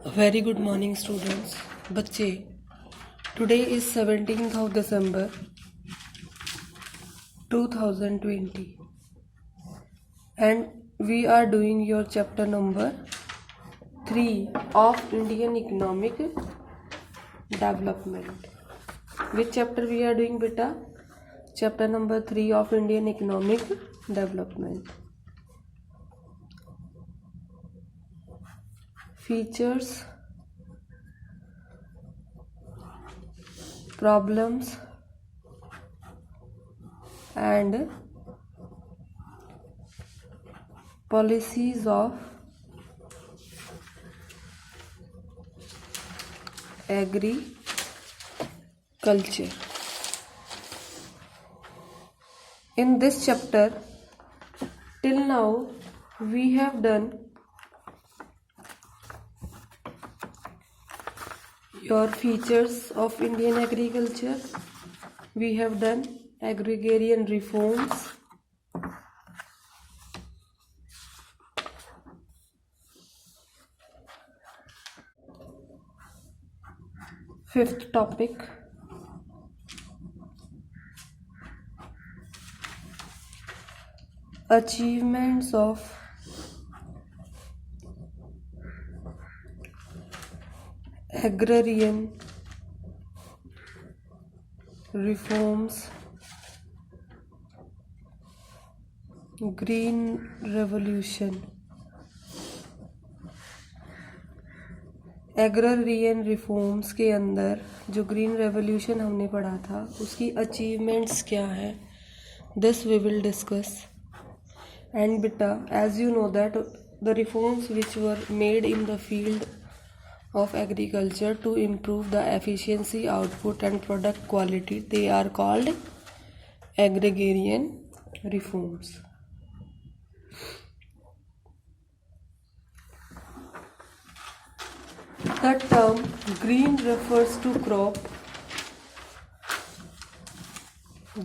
Very good morning students. बच्चे, today is 17th of December 2020 and we are doing your chapter number 3 of Indian economic development. Which chapter we are doing, beta? Chapter number 3 of Indian economic development. Features, problems and policies of agriculture. In this chapter, till now we have done your features of Indian agriculture. We have done agrarian reforms, fifth topic, achievements of agrarian reforms, green revolution. Agrarian reforms के अंदर जो green revolution हमने पढ़ा था उसकी achievements क्या है, this we will discuss. And बेटा, as you know that the reforms which were made in the field of agriculture to improve the efficiency, output and product quality, they are called agrarian reforms. The term green refers to crop.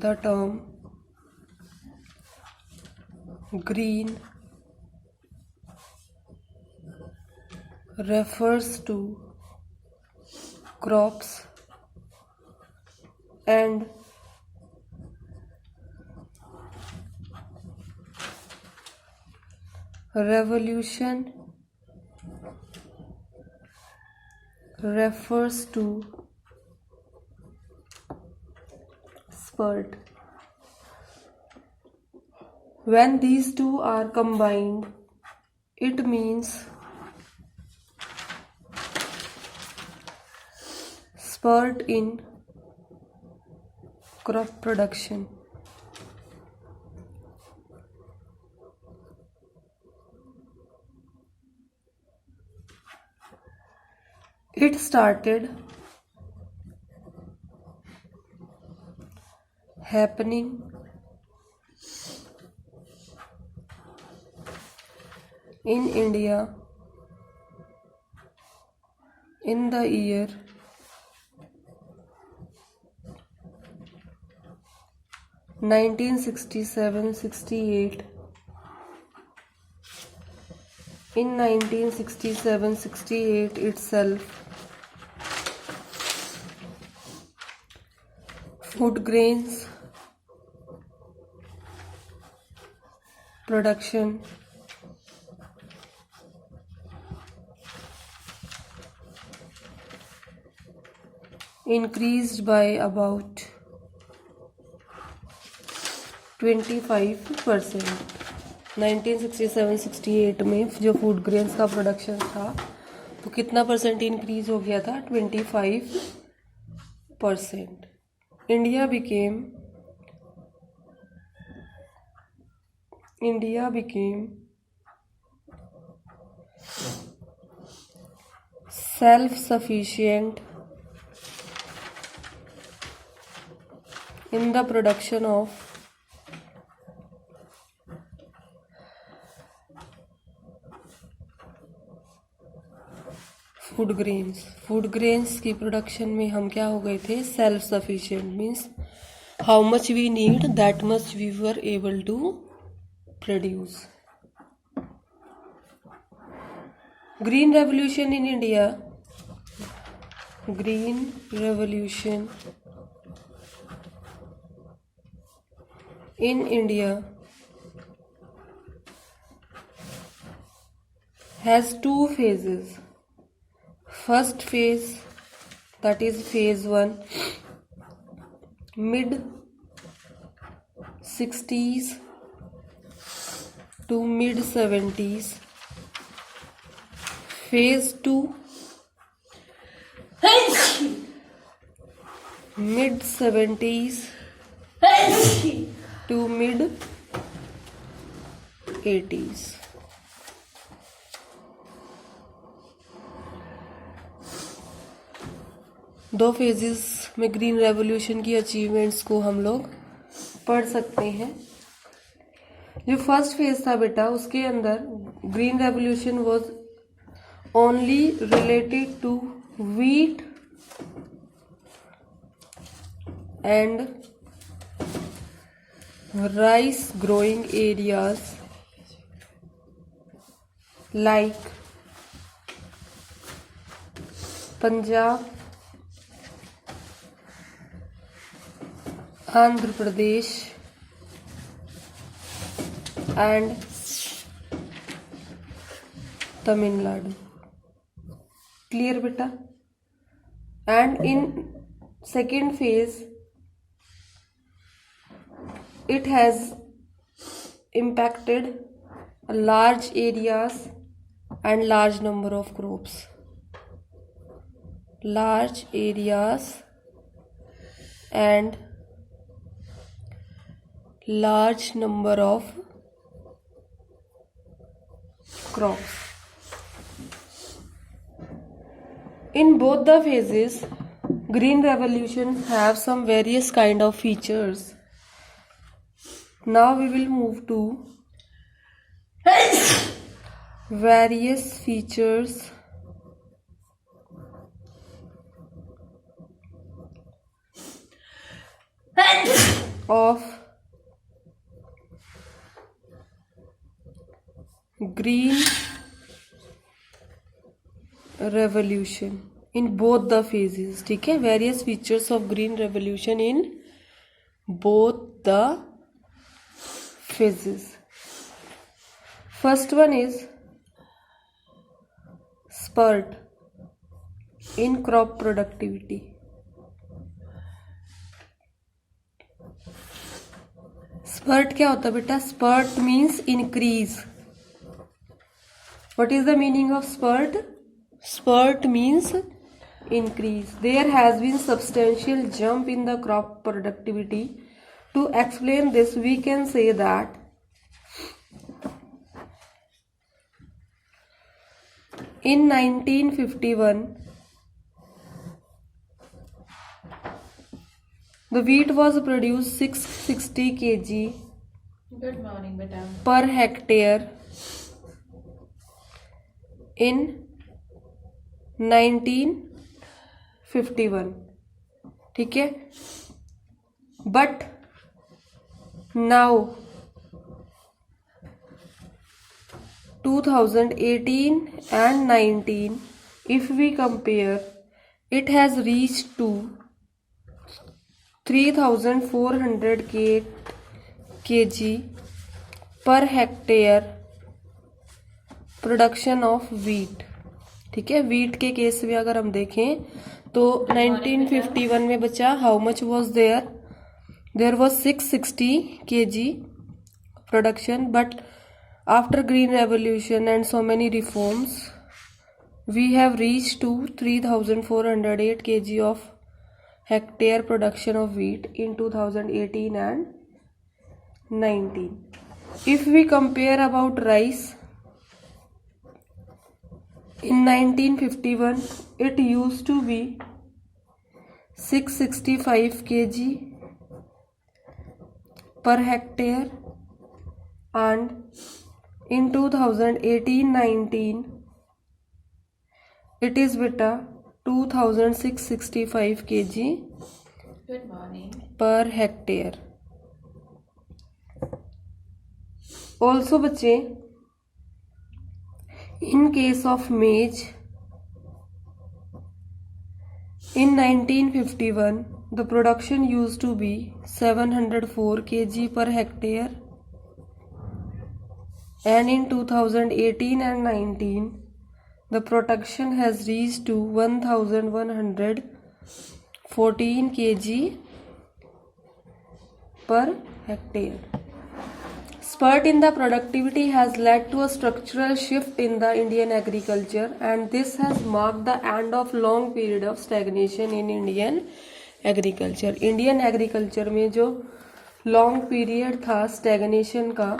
The term green refers to crops and revolution refers to spurt. When these two are combined, it means spurt in crop production. It started happening in India in the year 1967-68. In 1967-68 itself, food grains production increased by about 25%. 1967-68 में जो food grains का production था तो कितना percent increase हो गया था? 25%. India became self sufficient in the production of food grains की प्रोडक्शन में हम क्या हो गए थे? Self sufficient. Means how much we need that much we were able to produce. green revolution in India, green revolution in India has two phases. First phase, that is phase 1, mid 60s to mid 70s. Phase 2, mid 70s to mid 80s. दो phases में green revolution की achievements को हम लोग पढ़ सकते हैं। जो फर्स्ट फेज था बेटा, उसके अंदर green revolution was only related to wheat and rice growing areas like Punjab, Andhra Pradesh and Tamil Nadu. Clear beta? And in second phase it has impacted large areas and large number of crops. Large areas and large number of crops. In both the phases, green revolution have some various kind of features. Now we will move to various features of green revolution in both the phases. ठीक है, various features of green revolution in both the phases. First one is spurt in crop productivity. Spurt क्या होता है बेटा? Spurt means increase. What is the meaning of spurt? Spurt means increase. There has been substantial jump in the crop productivity. To explain this, we can say that in 1951, the wheat was produced 660 kg Good morning, madam. per hectare in 1951. ठीक है, but now 2018 and 19, if we compare, it has reached to 3400 kg per hectare production of wheat. ठीक है, wheat के case में अगर हम देखें तो 1951 में बचा, how much was there was 660 kg production, but after green revolution and so many reforms we have reach to 3408 kg of hectare production of wheat in 2018 and 19. If we compare about rice, in 1951 it used to be 665 kg per hectare, and in 2018-19 it is beta 2665 kg Good morning. per hectare. Also बच्चे, In case of maize, in 1951, the production used to be 704 kg per hectare, and in 2018 and 19, the production has reached to 1114 kg per hectare. Spurt in the productivity has led to a structural shift in the Indian agriculture, and this has marked the end of long period of stagnation in Indian agriculture. Indian agriculture में जो long period था stagnation का,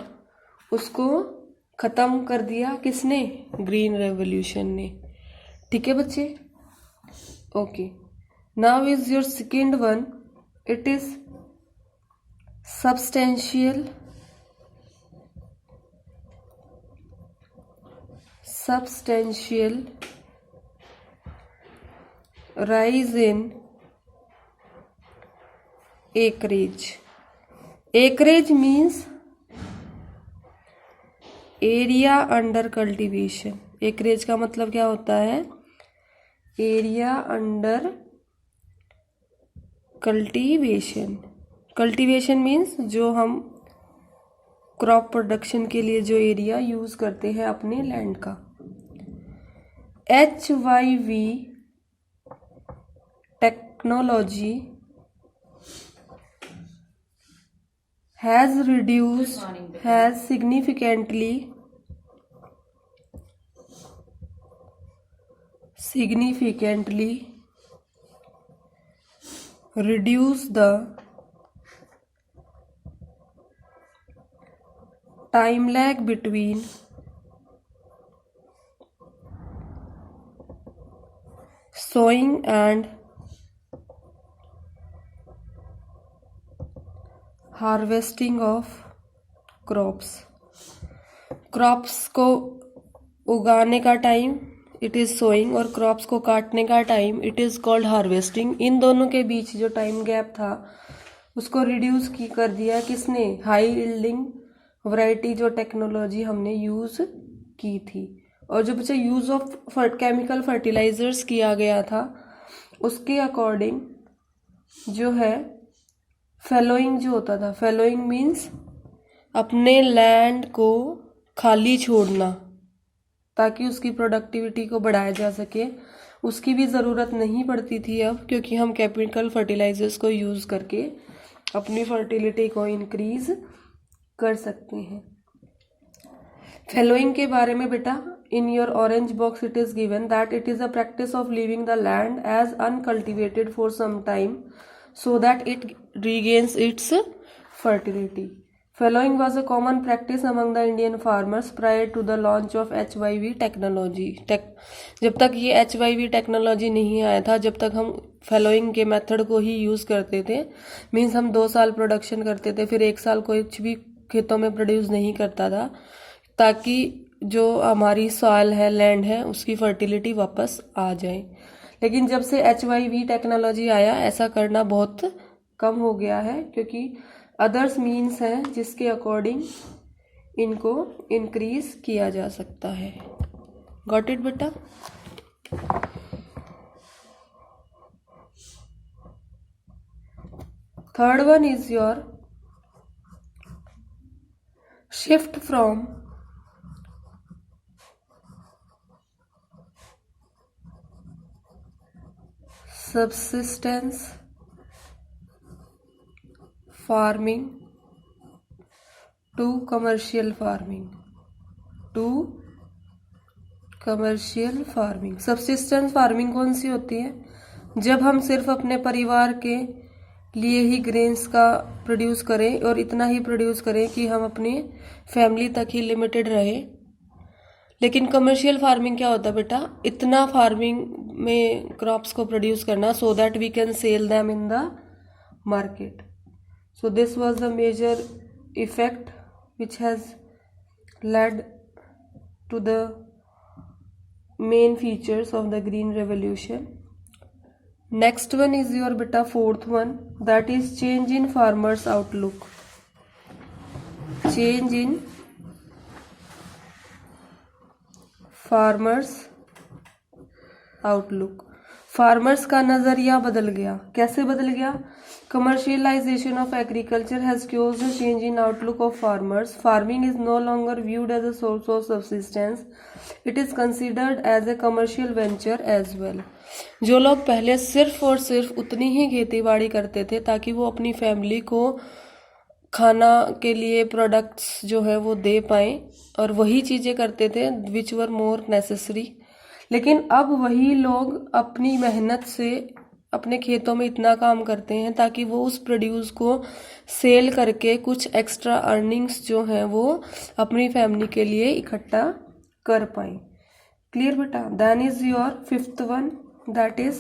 उसको ख़त्म कर दिया किसने? Green revolution ने. ठीक है बच्चे? Okay. Now is your second one. It is substantial rise in acreage. Acreage means area under cultivation. acreage का मतलब क्या होता है? area under cultivation. Cultivation means जो हम क्रॉप प्रोडक्शन के लिए जो एरिया यूज करते हैं अपने लैंड का. HYV technology has significantly reduced the time lag between sowing and harvesting of crops. Crops को उगाने का टाइम इट इज़ सोइंग और क्रॉप्स को काटने का time it is called harvesting. इन दोनों के बीच जो टाइम गैप था उसको रिड्यूस कर दिया किसने? हाई यील्डिंग वैरायटी जो टेक्नोलॉजी हमने यूज़ की थी. और जो बच्चा यूज़ ऑफ केमिकल फर्टिलाइजर्स किया गया था उसके अकॉर्डिंग जो है फेलोइंग जो होता था. फेलोइंग मीन्स अपने लैंड को खाली छोड़ना ताकि उसकी प्रोडक्टिविटी को बढ़ाया जा सके. उसकी भी ज़रूरत नहीं पड़ती थी अब, क्योंकि हम केमिकल फर्टिलाइजर्स को यूज़ करके अपनी फर्टिलिटी को इंक्रीज कर सकते हैं. फेलोइंग के बारे में बेटा in your orange box it is given that it is a practice of leaving the land as uncultivated for some time so that it regains its fertility. Fallowing was a common practice among the Indian farmers prior to the launch of HYV technology. जब तक ये HYV technology नहीं आया था, जब तक हम फैलोइंग के मेथड को ही यूज़ करते थे, मीन्स हम 2 साल प्रोडक्शन करते थे फिर 1 साल कुछ भी खेतों में प्रोड्यूस नहीं करता था, ताकि जो हमारी सॉइल है, लैंड है, उसकी फर्टिलिटी वापस आ जाए. लेकिन जब से HYV टेक्नोलॉजी आया ऐसा करना बहुत कम हो गया है, क्योंकि अदर्स मीन्स हैं जिसके अकॉर्डिंग इनको इंक्रीज किया जा सकता है. गॉट इट बेटा? Third one is your shift from subsistence farming to commercial farming. Subsistence farming कौन सी होती है? जब हम सिर्फ अपने परिवार के लिए ही ग्रेन्स का प्रोड्यूस करें और इतना ही प्रोड्यूस करें कि हम अपनी फैमिली तक ही लिमिटेड रहे. लेकिन कमर्शियल फार्मिंग क्या होता है बेटा? इतना फार्मिंग में क्रॉप्स को प्रोड्यूस करना so that we can sell them in the market. So this was the major effect which has led to the main features of the green revolution. Next one is your बेटा fourth one, that is change in farmers outlook. Change in farmers outlook. Farmers का नज़रिया बदल गया। कैसे बदल गया? Commercialization of agriculture has caused a change in outlook of farmers. Farming is no longer viewed as a source of subsistence. It is considered as a commercial venture as well. जो लोग पहले सिर्फ और सिर्फ उतनी ही खेती बाड़ी करते थे ताकि वो अपनी फैमिली को खाना के लिए प्रोडक्ट्स जो है वो दे पाएँ, और वही चीज़ें करते थे विच वर मोर नेसेसरी, लेकिन अब वही लोग अपनी मेहनत से अपने खेतों में इतना काम करते हैं ताकि वो उस प्रोड्यूस को सेल करके कुछ एक्स्ट्रा अर्निंग्स जो हैं वो अपनी फैमिली के लिए इकट्ठा कर पाएँ। क्लियर बेटा? Then is your fifth one, that is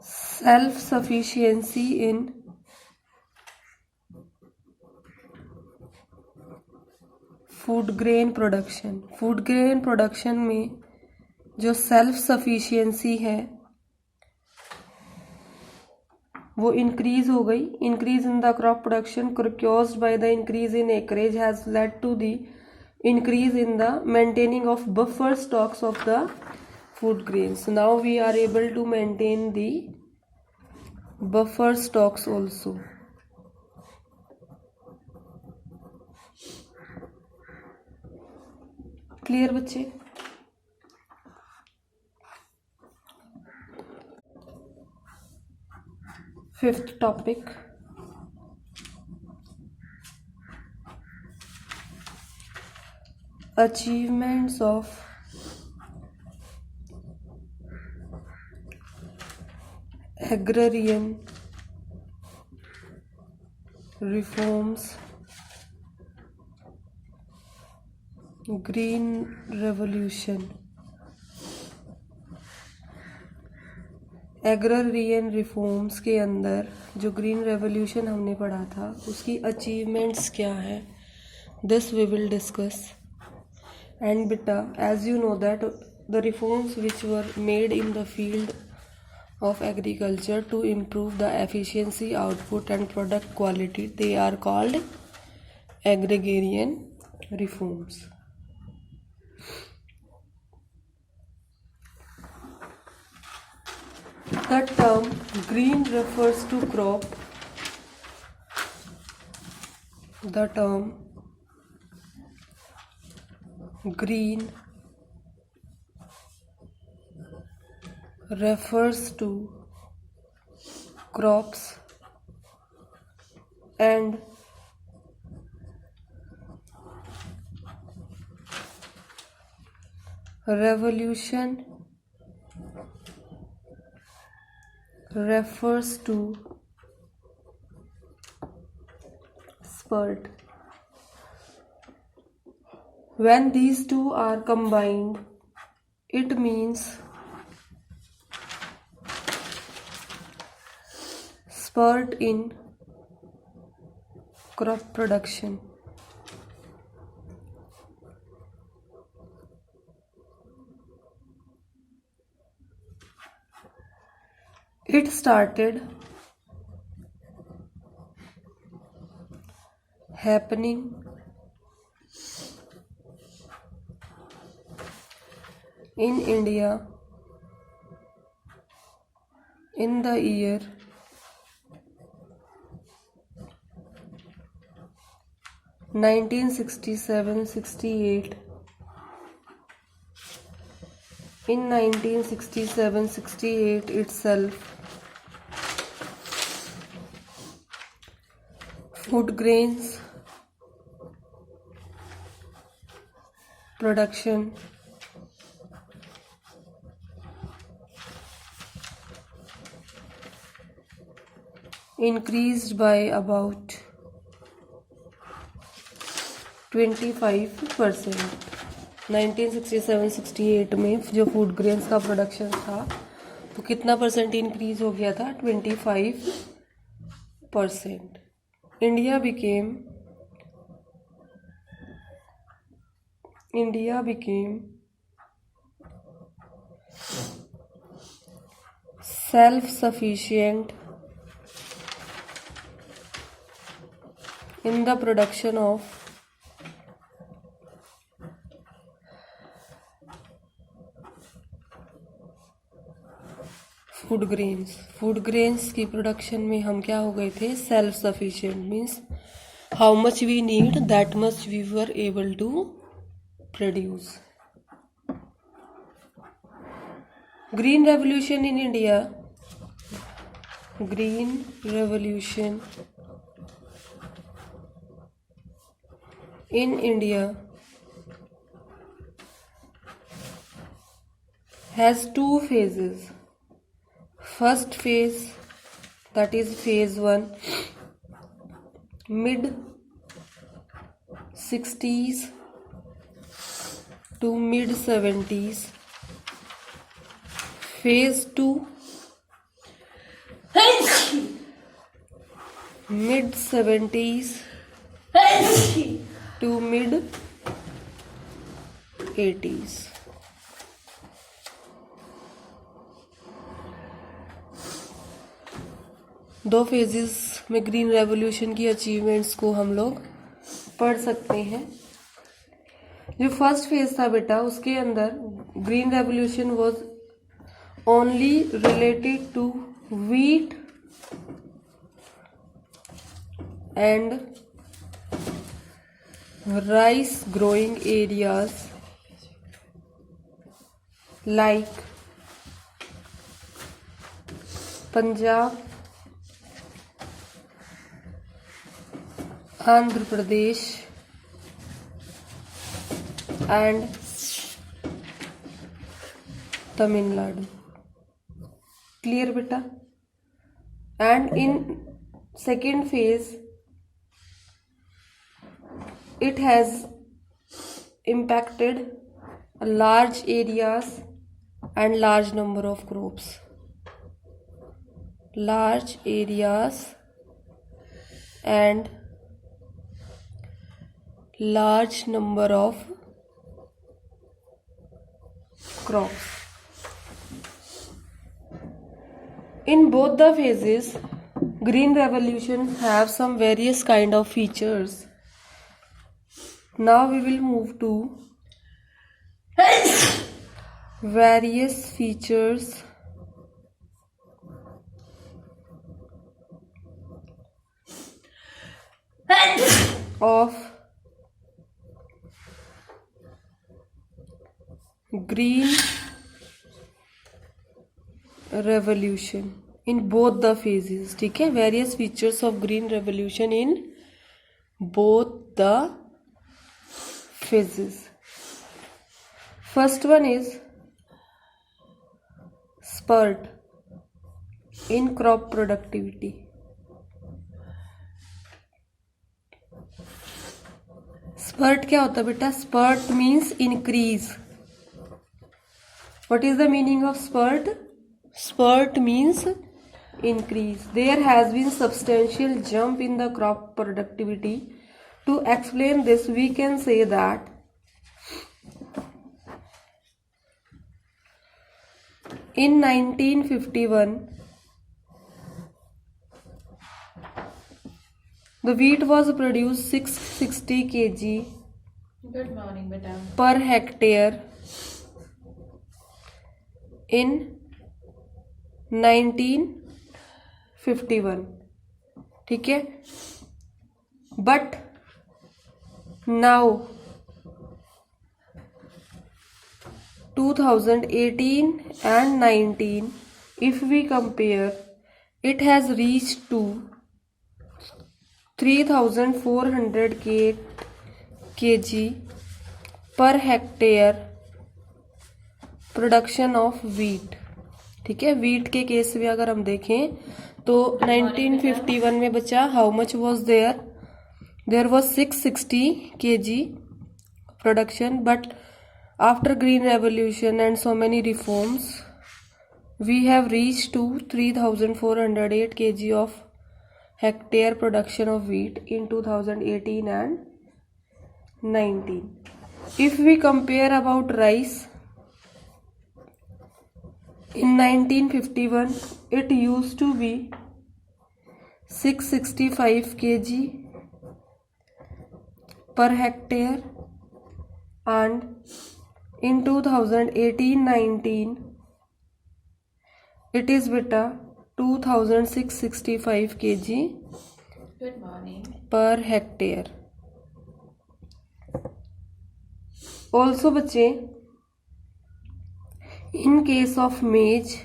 self sufficiency in food grain production. Food grain production में जो सेल्फ सफिशिएंसी है वो इंक्रीज हो गई। Increase in the crop production caused by the increase in acreage has led to the increase in the maintaining of buffer stocks of the food grains. Now we are able to maintain the buffer stocks also. Clear बच्चे? Fifth topic, achievements of agrarian reforms, green revolution. Agrarian reforms के अंदर जो green revolution हमने पढ़ा था उसकी achievements क्या है, this we will discuss. And बेटा, as you know that the reforms which were made in the field of agriculture to improve the efficiency, output and product quality, they are called agrarian reforms. The term green refers to crop. The term green refers to crops and revolution refers to spurt. When these two are combined, it means spurt in crop production. It started happening in India in the year 1967-68. In 1967-68 itself, food grains production increased by about 25%. 1967-68 में जो food grains का production था तो कितना percent increase हो गया था? 25%. India became self sufficient in the production of food grains की प्रोडक्शन में हम क्या हो गए थे, self sufficient, means how much we need that much we were able to produce. Green revolution in India. Green revolution in India has two phases. First phase, that is phase 1, mid 60s to mid 70s. Phase 2, mid 70s to mid 80s. दो phases में green revolution की achievements को हम लोग पढ़ सकते हैं. जो फर्स्ट फेज था बेटा, उसके अंदर green revolution was only related to wheat and rice growing areas like Punjab, Andhra Pradesh and Tamil Nadu. Clear beta? And in second phase it has impacted large areas and large number of crops. Large areas and large number of crops. In both the phases, green revolution have some various kind of features. Now we will move to various features of green revolution in both the phases. ठीक है, various features of green revolution in both the phases. First one is spurt in crop productivity. Spurt क्या होता है बेटा? Spurt means increase. What is the meaning of spurt? Spurt means increase. There has been substantial jump in the crop productivity. To explain this, we can say that in 1951, the wheat was produced 660 kg Good morning, madam. per hectare. In 1951, ठीक है. But now 2018 and 19, if we compare, it has reached to 3400 kg per hectare production of wheat. ठीक है, wheat के case में अगर हम देखें तो 1951 में बचा how much was there was 660 kg production. But after green revolution and so many reforms we have reach to 3408 kg of hectare production of wheat in 2018 and 19. If we compare about rice, in 1951 it used to be 665 kg per hectare, and in 2018-19 It is beta 2665 kg Good morning. per hectare. Also बच्चे, in case of maize,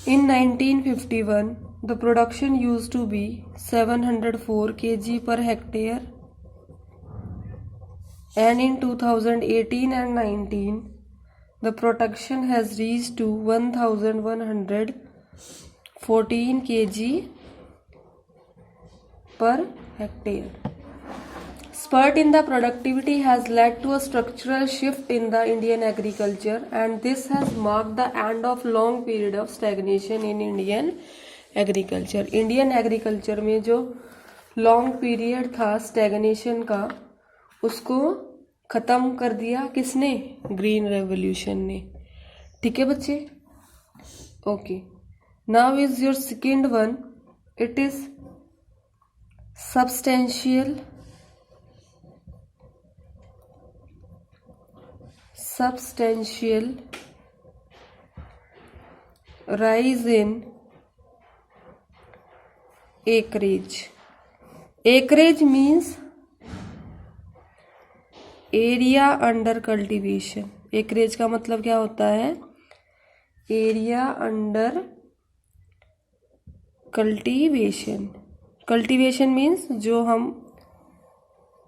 in 1951 the production used to be 704 kg per hectare, and in 2018 and 19 the production has reached to 1114 kg per hectare. Spurt in the productivity has led to a structural shift in the Indian agriculture, and this has marked the end of long period of stagnation in Indian agriculture. Indian agriculture में जो long period था stagnation का, उसको ख़त्म कर दिया किसने? Green revolution ने. ठीक है बच्चे? Okay. Now is your second one. It is substantial rise in acreage. Acreage means area under cultivation. Acreage का मतलब क्या होता है? Area under cultivation. Cultivation means जो हम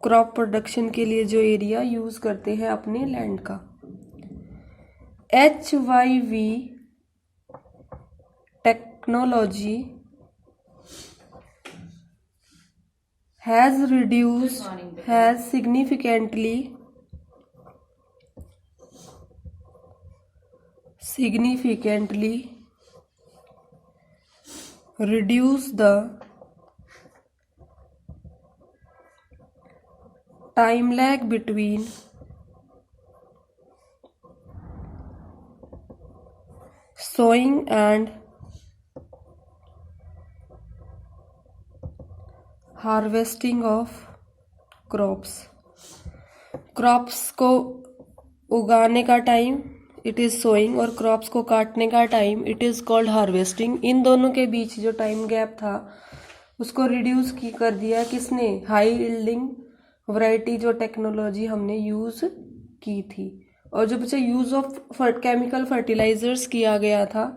क्रॉप प्रोडक्शन के लिए जो एरिया यूज करते हैं अपने लैंड का. HYV technology has significantly reduced the time lag between sowing and harvesting of crops. Crops को उगाने का टाइम इट इज़ सोइंग, और क्रॉप्स को काटने का time it is called harvesting. इन दोनों के बीच जो टाइम गैप था उसको रिड्यूस कर दिया किसने? हाई यील्डिंग वैरायटी जो टेक्नोलॉजी हमने यूज़ की थी. और जो बच्चे यूज़ ऑफ केमिकल फर्टिलाइजर्स किया गया था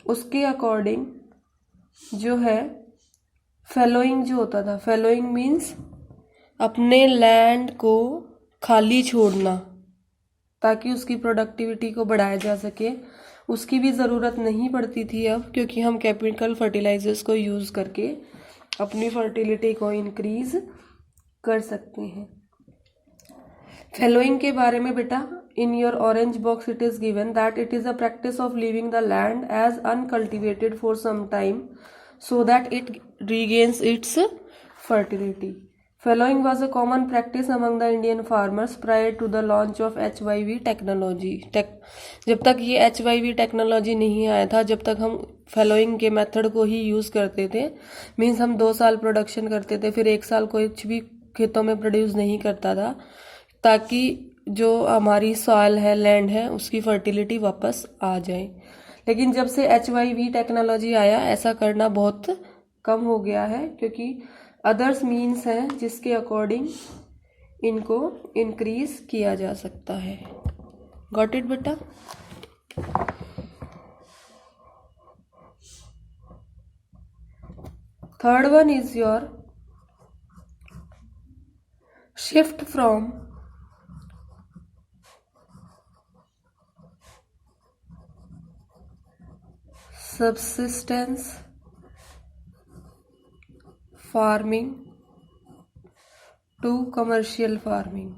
उसके अकॉर्डिंग जो है फेलोइंग जो होता था. फेलोइंग मीन्स अपने लैंड को खाली छोड़ना ताकि उसकी प्रोडक्टिविटी को बढ़ाया जा सके. उसकी भी ज़रूरत नहीं पड़ती थी अब, क्योंकि हम केमिकल फर्टिलाइजर्स को यूज़ करके अपनी फर्टिलिटी को इंक्रीज कर सकते हैं. फेलोइंग के बारे में बेटा in your orange box it is given that it is a practice of leaving the land as uncultivated for some time so that it regains its fertility. Fallowing was a common practice among the Indian farmers prior to the launch of HYV technology. जब तक ये HYV technology नहीं आया था, जब तक हम फैलोइंग के मेथड को ही यूज़ करते थे, मीन्स हम 2 साल प्रोडक्शन करते थे, फिर 1 साल कुछ भी खेतों में प्रोड्यूस नहीं करता था, ताकि जो हमारी सॉइल है, लैंड है, उसकी फर्टिलिटी वापस आ जाए. लेकिन जब से HYV टेक्नोलॉजी आया ऐसा करना बहुत कम हो गया है, क्योंकि अदर्स मीन्स हैं जिसके अकॉर्डिंग इनको इंक्रीज किया जा सकता है. गॉट इट बेटा? Third one is your shift from subsistence farming to commercial farming.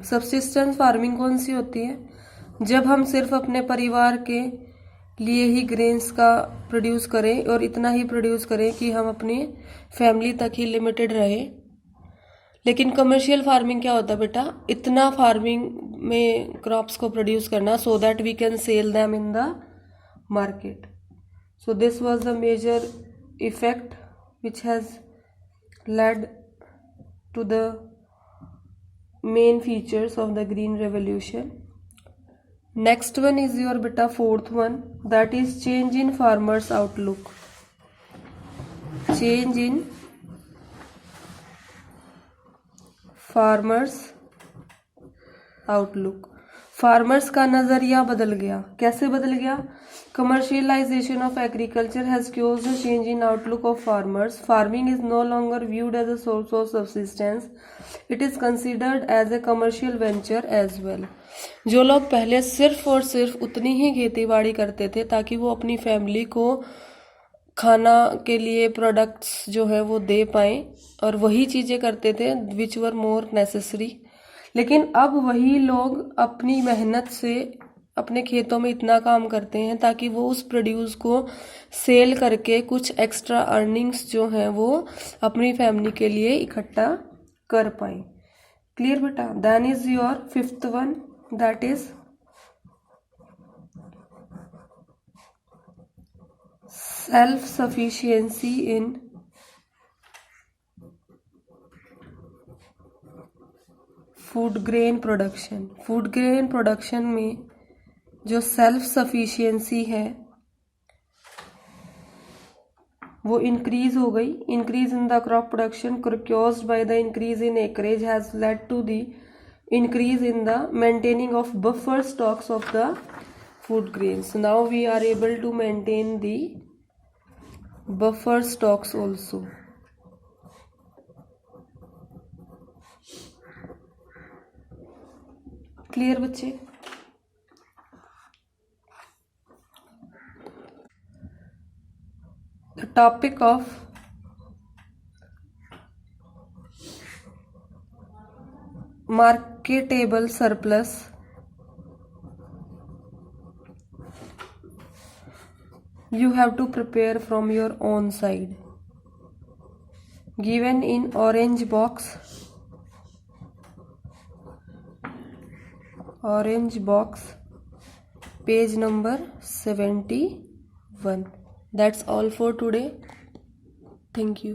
Subsistence farming कौन सी होती है? जब हम सिर्फ अपने परिवार के लिए ही ग्रेन्स का प्रोड्यूस करें और इतना ही प्रोड्यूस करें कि हम अपने फैमिली तक ही लिमिटेड रहे. लेकिन कमर्शियल फार्मिंग क्या होता है बेटा? इतना फार्मिंग में क्रॉप्स को प्रोड्यूस करना so that we can sell them in the market. So this was the major effect which has led to the main features of the green revolution. Next one is your beta fourth one, that is change in farmers outlook. Change in farmers outlook. Farmers का नज़रिया बदल गया. कैसे बदल गया? Commercialization of agriculture has caused a change in outlook of farmers. Farming is no longer viewed as a source of subsistence. It is considered as a commercial venture as well. जो लोग पहले सिर्फ और सिर्फ उतनी ही खेती बाड़ी करते थे ताकि वो अपनी फैमिली को खाना के लिए प्रोडक्ट्स जो है वो दे पाएँ और वही चीज़ें करते थे विच वर मोर नेसेसरी, लेकिन अब वही लोग अपनी मेहनत से अपने खेतों में इतना काम करते हैं ताकि वो उस प्रोड्यूस को सेल करके कुछ एक्स्ट्रा अर्निंग्स जो हैं वो अपनी फैमिली के लिए इकट्ठा कर पाएँ. क्लियर बेटा? Then is your fifth one, that is self sufficiency in food grain production. Food grain production में जो सेल्फ सफिशिएंसी है वो इंक्रीज हो गई. Increase in the crop production caused by the increase in acreage has led to the increase in the maintaining of buffer stocks of the food grains. Now we are able to maintain the buffer stocks also. Clear बच्चे? The topic of marketable surplus you have to prepare from your own side. Given in orange box, page number 71. That's all for today. Thank you.